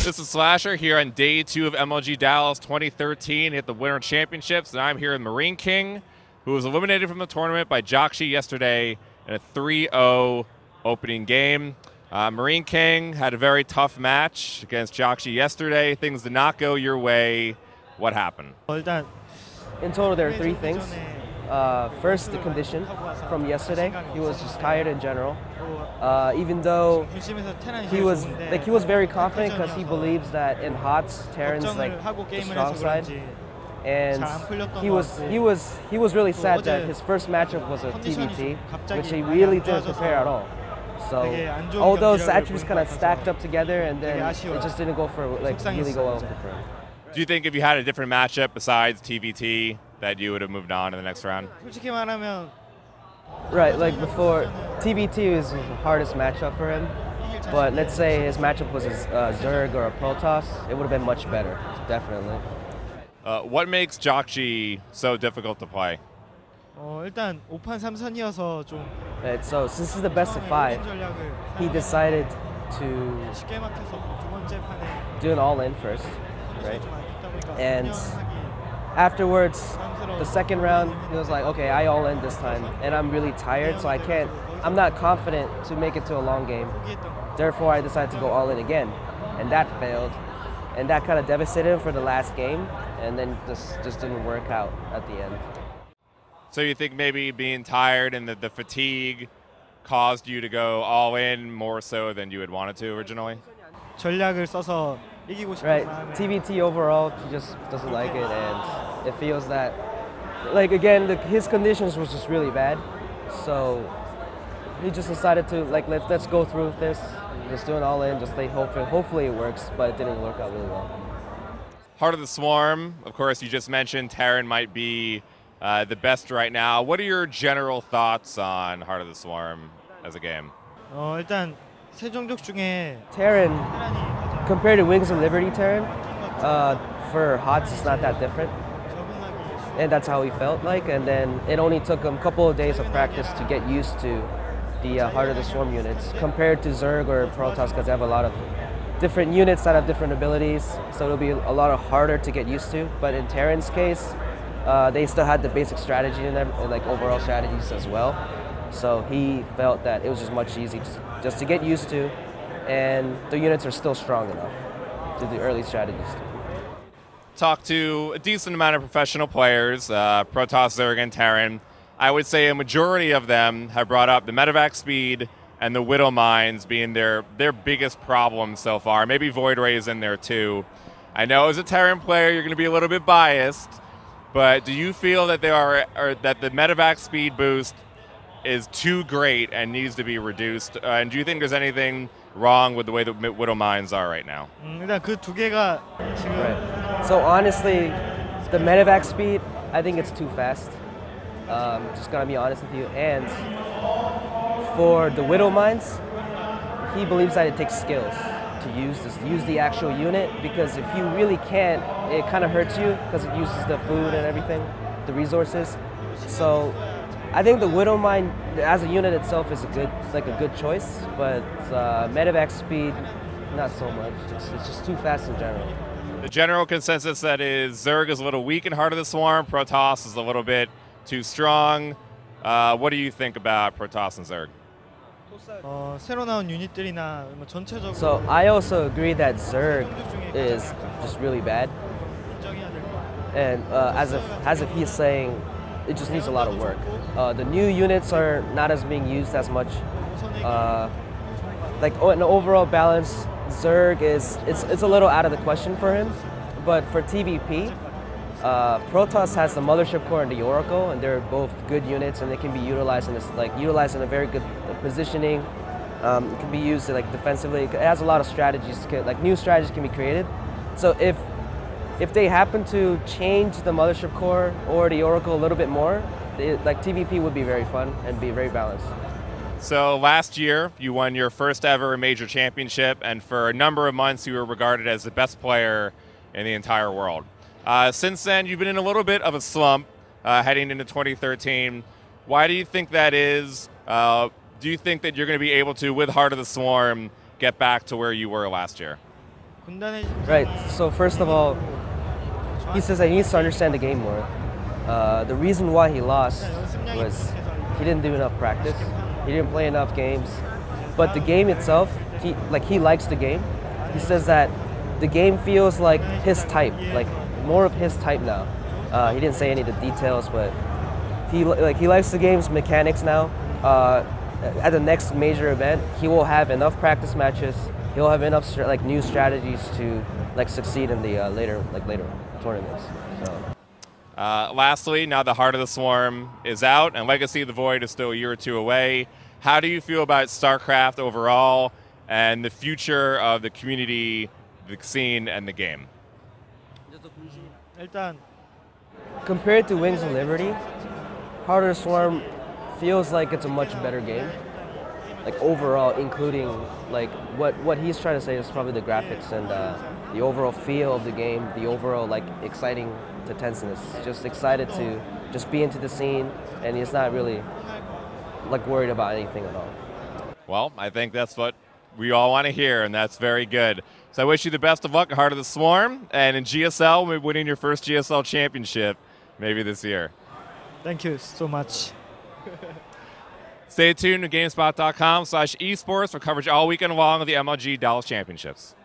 This is Slasher here on day 2 of MLG Dallas 2013 at the Winter Championships, and I'm here with MarineKing, who was eliminated from the tournament by Jockshi yesterday in a 3-0 opening game. MarineKing had a very tough match against Jockshi yesterday. Things did not go your way. What happened? In total, there are 3 things. First, the condition from yesterday. He was just tired in general. Even though he was very confident because he believes that in HOTS, Terran's like the strong side. And he was really sad that his first matchup was a TVT, which he really didn't prepare at all. So all those attributes kind of stacked up together, and then it just didn't go for really go well for him. Do you think if you had a different matchup besides TVT that you would have moved on to the next round? Right, like before, TVT was the hardest matchup for him. But let's say his matchup was a Zerg or a Protoss, it would have been much better, definitely. What makes Jockshi so difficult to play? 일단 5판 3선이어서 좀. Right, so since this is the best of 5, he decided to do an all-in first, right? And afterwards, the second round, he was like, okay, I all in this time, and I'm really tired, so I'm not confident to make it to a long game. Therefore, I decided to go all in again, and that failed, and that kind of devastated him for the last game, and then just didn't work out at the end. So you think maybe being tired and the fatigue caused you to go all in more so than you had wanted to originally? 전략을 써서 이기고 싶은 Right, 마음에. TVT overall, he just doesn't like it, and it feels that, like again, his conditions was just really bad, so he just decided to let's go through with this, just do it all in, just hopefully it works, but it didn't work out really well. Heart of the Swarm, of course, you just mentioned Terran might be the best right now. What are your general thoughts on Heart of the Swarm as a game? 일단 세 종족 중에 Terran, compared to Wings of Liberty Terran, for HOTS it's not that different. And that's how he felt like, and then it only took him a couple of days of practice to get used to the Heart of the Swarm units, compared to Zerg or Protoss, because they have a lot of different units that have different abilities, so it'll be a lot harder to get used to. But in Terran's case, they still had the basic strategy and like overall strategies as well. So he felt that it was just much easier just to get used to, and the units are still strong enough to do early strategies. Talked to a decent amount of professional players, Protoss, Zerg, and Terran. I would say a majority of them have brought up the medevac speed and the Widow Mines being their biggest problem so far. Maybe Void Ray is in there too. I know as a Terran player you're going to be a little bit biased, but do you feel that that the medevac speed boost is too great and needs to be reduced? And do you think there's anything wrong with the way the Widow Mines are right now? 일단 그 두 개가 지금. Right. So honestly, the medevac speed, I think it's too fast. Just gonna be honest with you. And for the Widow Mines, he believes that it takes skills to use the actual unit, because if you really can't, it kind of hurts you because it uses the food and everything, the resources. So I think the Widow Mine as a unit itself is a good choice, but medevac speed, not so much. It's just too fast in general. The general consensus that is Zerg is a little weak in Heart of the Swarm, Protoss is a little bit too strong. What do you think about Protoss and Zerg? 새로 나온 유닛들이나 뭐 전체적으로. So I also agree that Zerg is just really bad, and as if he's saying, it just needs a lot of work. The new units are not as being used as much. Like in overall balance, Zerg it's a little out of the question for him. But for TVP, Protoss has the Mothership Core and the Oracle, and they're both good units, and they can be utilized in a very good positioning. It can be used defensively. It has a lot of strategies. New strategies can be created. So if they happen to change the Mothership Core or the Oracle a little bit more, TVP would be very fun and be very balanced. So last year, you won your first ever major championship, and for a number of months, you were regarded as the best player in the entire world. Since then, you've been in a little bit of a slump heading into 2013. Why do you think that is? Do you think that you're going to be able to, with Heart of the Swarm, get back to where you were last year? 군단의 Right. So first of all, he says that he needs to understand the game more. The reason why he lost was he didn't do enough practice. He didn't play enough games. But the game itself, he likes the game. He says that the game feels like his type, like more of his type now. He didn't say any of the details, but he likes the game's mechanics now. At the next major event, he will have enough practice matches. He'll have enough new strategies to succeed in the later tournaments. So. Lastly, now the Heart of the Swarm is out, and Legacy of the Void is still a year or two away. How do you feel about StarCraft overall and the future of the community, the scene, and the game? 일단 Compared to Wings of Liberty, Heart of the Swarm feels like it's a much better game. Like overall, including what he's trying to say is probably the graphics and the overall feel of the game, the overall exciting to tenseness. Just excited to just be into the scene, and he's not really worried about anything at all. Well, I think that's what we all want to hear, and that's very good. So I wish you the best of luck at Heart of the Swarm, and in GSL, maybe winning your first GSL championship maybe this year. Thank you so much. Stay tuned to GameSpot.com/esports for coverage all weekend long of the MLG Dallas Championships.